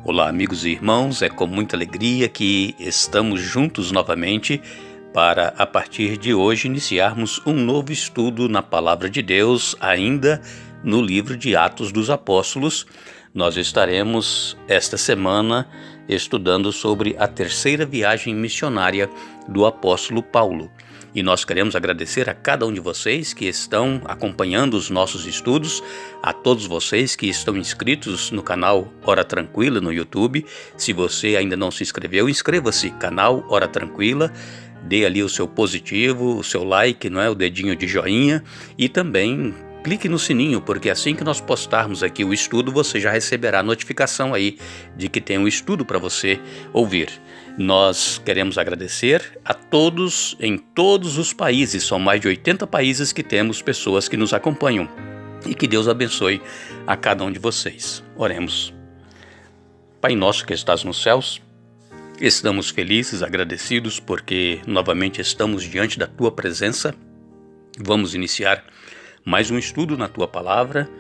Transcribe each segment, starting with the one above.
Olá, amigos e irmãos, é com muita alegria que estamos juntos novamente para, a partir de hoje, iniciarmos um novo estudo na Palavra de Deus, ainda no livro de Atos dos Apóstolos. Nós estaremos, esta semana, estudando sobre a terceira viagem missionária do apóstolo Paulo. E nós queremos agradecer a cada um de vocês que estão acompanhando os nossos estudos, a todos vocês que estão inscritos no canal Hora Tranquila no YouTube. Se você ainda não se inscreveu, inscreva-se, canal Hora Tranquila, dê ali o seu positivo, o seu like, o dedinho de joinha, e também clique no sininho, porque assim que nós postarmos aqui o estudo, você já receberá a notificação aí de que tem um estudo para você ouvir. Nós queremos agradecer a todos em todos os países, são mais de 80 países que temos pessoas que nos acompanham, e que Deus abençoe a cada um de vocês. Oremos. Pai nosso que estás nos céus, estamos felizes, agradecidos, porque novamente estamos diante da Tua presença. Vamos iniciar mais um estudo na Tua Palavra.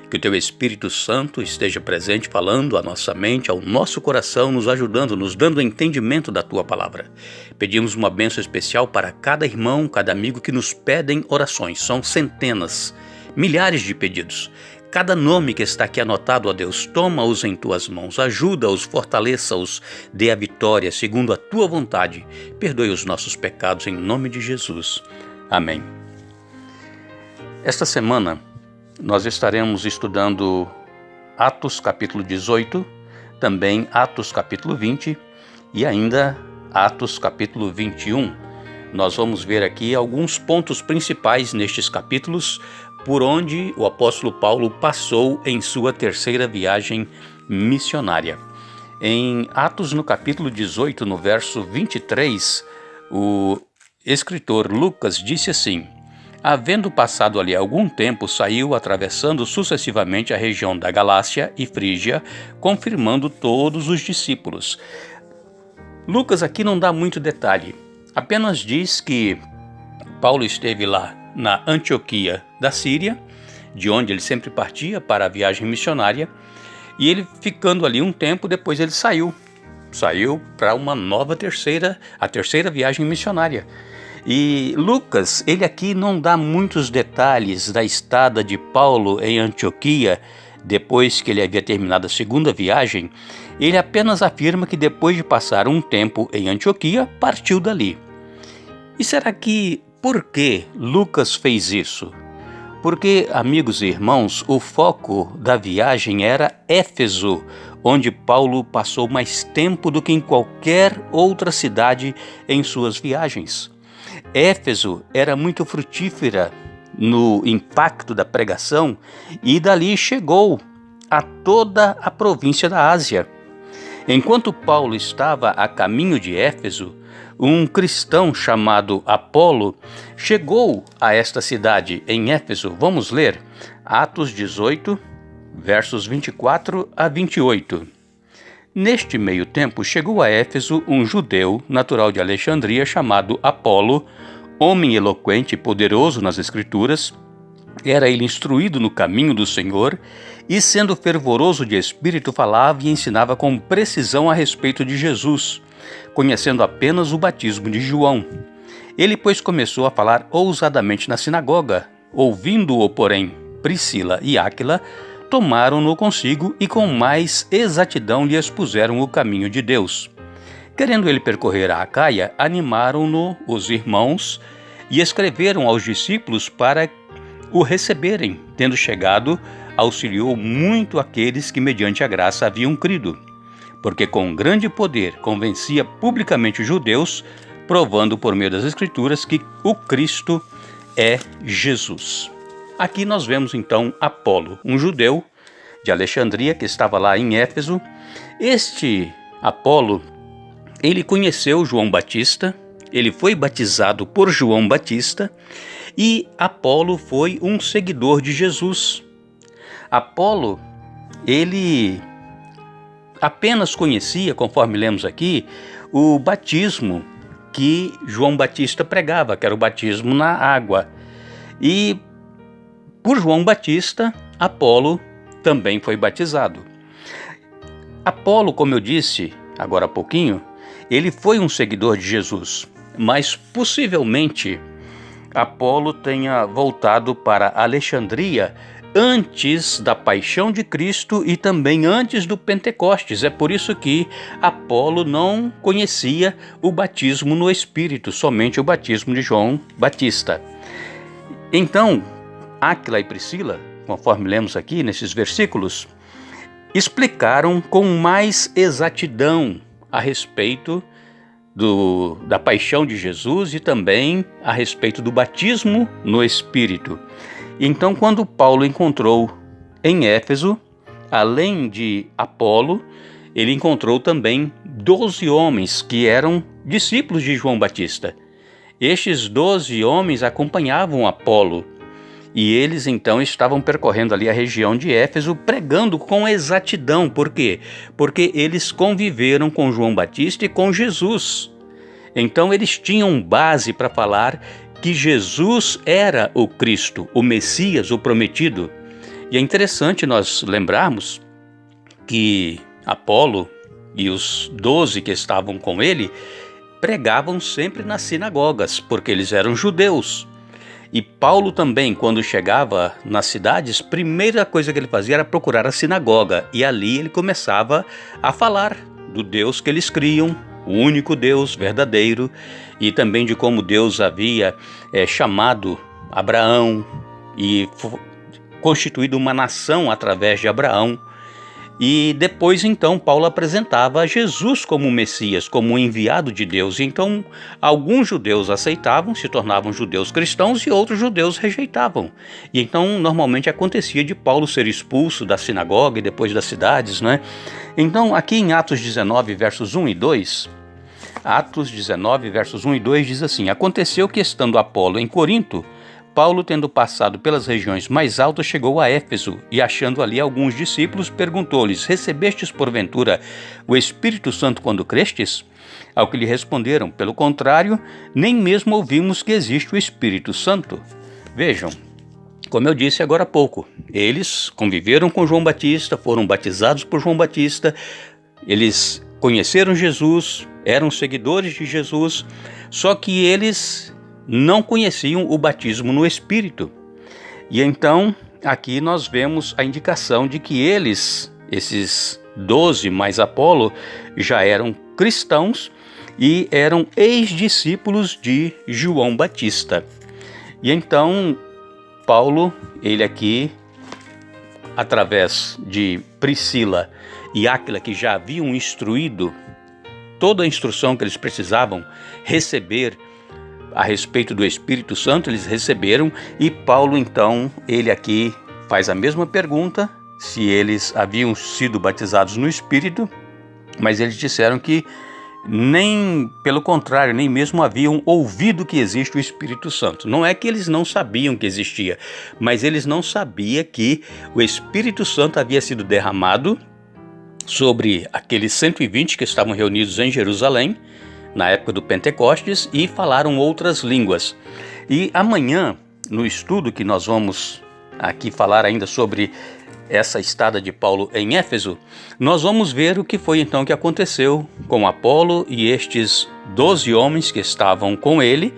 Que o Teu Espírito Santo esteja presente, falando à nossa mente, ao nosso coração, nos ajudando, nos dando o entendimento da Tua Palavra. Pedimos uma bênção especial para cada irmão, cada amigo que nos pedem orações. São centenas, milhares de pedidos. Cada nome que está aqui anotado, ó Deus, toma-os em Tuas mãos, ajuda-os, fortaleça-os, dê a vitória segundo a Tua vontade. Perdoe os nossos pecados em nome de Jesus. Amém. Esta semana, nós estaremos estudando Atos capítulo 18, também Atos capítulo 20 e ainda Atos capítulo 21. Nós vamos ver aqui alguns pontos principais nestes capítulos por onde o apóstolo Paulo passou em sua terceira viagem missionária. Em Atos, no capítulo 18, no verso 23, o escritor Lucas disse assim: havendo passado ali algum tempo, saiu atravessando sucessivamente a região da Galácia e Frígia, confirmando todos os discípulos. Lucas aqui não dá muito detalhe, apenas diz que Paulo esteve lá na Antioquia da Síria, de onde ele sempre partia para a viagem missionária, e ele ficando ali um tempo, depois ele saiu para uma nova a terceira viagem missionária. E Lucas, ele aqui não dá muitos detalhes da estada de Paulo em Antioquia, depois que ele havia terminado a segunda viagem. Ele apenas afirma que depois de passar um tempo em Antioquia, partiu dali. E será que por que Lucas fez isso? Porque, amigos e irmãos, o foco da viagem era Éfeso, onde Paulo passou mais tempo do que em qualquer outra cidade em suas viagens. Éfeso era muito frutífera no impacto da pregação e dali chegou a toda a província da Ásia. Enquanto Paulo estava a caminho de Éfeso, um cristão chamado Apolo chegou a esta cidade em Éfeso. Vamos ler Atos 18, versos 24 a 28. Neste meio tempo chegou a Éfeso um judeu natural de Alexandria chamado Apolo, homem eloquente e poderoso nas Escrituras. Era ele instruído no caminho do Senhor e, sendo fervoroso de espírito, falava e ensinava com precisão a respeito de Jesus, conhecendo apenas o batismo de João. Ele, pois, começou a falar ousadamente na sinagoga. Ouvindo-o, porém, Priscila e Áquila tomaram-no consigo e com mais exatidão lhe expuseram o caminho de Deus. Querendo ele percorrer a Acaia, animaram-no os irmãos e escreveram aos discípulos para o receberem. Tendo chegado, auxiliou muito aqueles que mediante a graça haviam crido, porque com grande poder convencia publicamente os judeus, provando por meio das Escrituras que o Cristo é Jesus. Aqui nós vemos então Apolo, um judeu de Alexandria que estava lá em Éfeso. Este Apolo, ele conheceu João Batista, ele foi batizado por João Batista e Apolo foi um seguidor de Jesus. Apolo, ele apenas conhecia, conforme lemos aqui, o batismo que João Batista pregava, que era o batismo na água. E por João Batista, Apolo também foi batizado. Apolo, como eu disse agora há pouquinho, ele foi um seguidor de Jesus, mas possivelmente Apolo tenha voltado para Alexandria antes da paixão de Cristo e também antes do Pentecostes. É por isso que Apolo não conhecia o batismo no Espírito, somente o batismo de João Batista. Então, Áquila e Priscila, conforme lemos aqui nesses versículos, explicaram com mais exatidão a respeito da paixão de Jesus e também a respeito do batismo no Espírito. Então, quando Paulo encontrou em Éfeso, além de Apolo, ele encontrou também 12 homens que eram discípulos de João Batista. Estes 12 homens acompanhavam Apolo e eles então estavam percorrendo ali a região de Éfeso pregando com exatidão. Por quê? Porque eles conviveram com João Batista e com Jesus. Então eles tinham base para falar que Jesus era o Cristo, o Messias, o prometido. E é interessante nós lembrarmos que Apolo e os 12 que estavam com ele pregavam sempre nas sinagogas, porque eles eram judeus. E Paulo também, quando chegava nas cidades, a primeira coisa que ele fazia era procurar a sinagoga. E ali ele começava a falar do Deus que eles criam, o único Deus verdadeiro, e também de como Deus havia chamado Abraão e constituído uma nação através de Abraão. E depois, então, Paulo apresentava Jesus como o Messias, como o enviado de Deus. E então, alguns judeus aceitavam, se tornavam judeus cristãos, e outros judeus rejeitavam. E então, normalmente acontecia de Paulo ser expulso da sinagoga e depois das cidades, né? Então, aqui em Atos 19, versos 1 e 2, Atos 19, versos 1 e 2 diz assim: Aconteceu que, estando Apolo em Corinto, Paulo, tendo passado pelas regiões mais altas, chegou a Éfeso e, achando ali alguns discípulos, perguntou-lhes: Recebestes, porventura, o Espírito Santo quando crestes? Ao que lhe responderam: Pelo contrário, nem mesmo ouvimos que existe o Espírito Santo. Vejam, como eu disse agora há pouco, eles conviveram com João Batista, foram batizados por João Batista, eles conheceram Jesus, eram seguidores de Jesus, só que eles não conheciam o batismo no Espírito. E então, aqui nós vemos a indicação de que eles, esses 12 mais Apolo, já eram cristãos e eram ex-discípulos de João Batista. E então, Paulo, ele aqui, através de Priscila e Áquila, que já haviam instruído toda a instrução que eles precisavam receber a respeito do Espírito Santo, eles receberam, e Paulo então, ele aqui faz a mesma pergunta, se eles haviam sido batizados no Espírito, mas eles disseram que nem, pelo contrário, nem mesmo haviam ouvido que existe o Espírito Santo. Não é que eles não sabiam que existia, mas eles não sabiam que o Espírito Santo havia sido derramado sobre aqueles 120 que estavam reunidos em Jerusalém, na época do Pentecostes, e falaram outras línguas. E amanhã, no estudo que nós vamos aqui falar ainda sobre essa estada de Paulo em Éfeso, nós vamos ver o que foi então que aconteceu com Apolo e estes 12 homens que estavam com ele,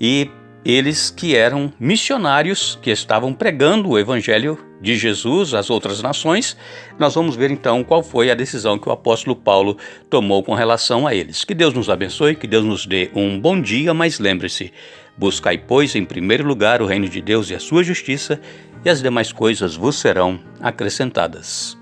e eles que eram missionários, que estavam pregando o evangelho de Jesus às outras nações. Nós vamos ver então qual foi a decisão que o apóstolo Paulo tomou com relação a eles. Que Deus nos abençoe, que Deus nos dê um bom dia, mas lembre-se, buscai, pois, em primeiro lugar o reino de Deus e a sua justiça, e as demais coisas vos serão acrescentadas.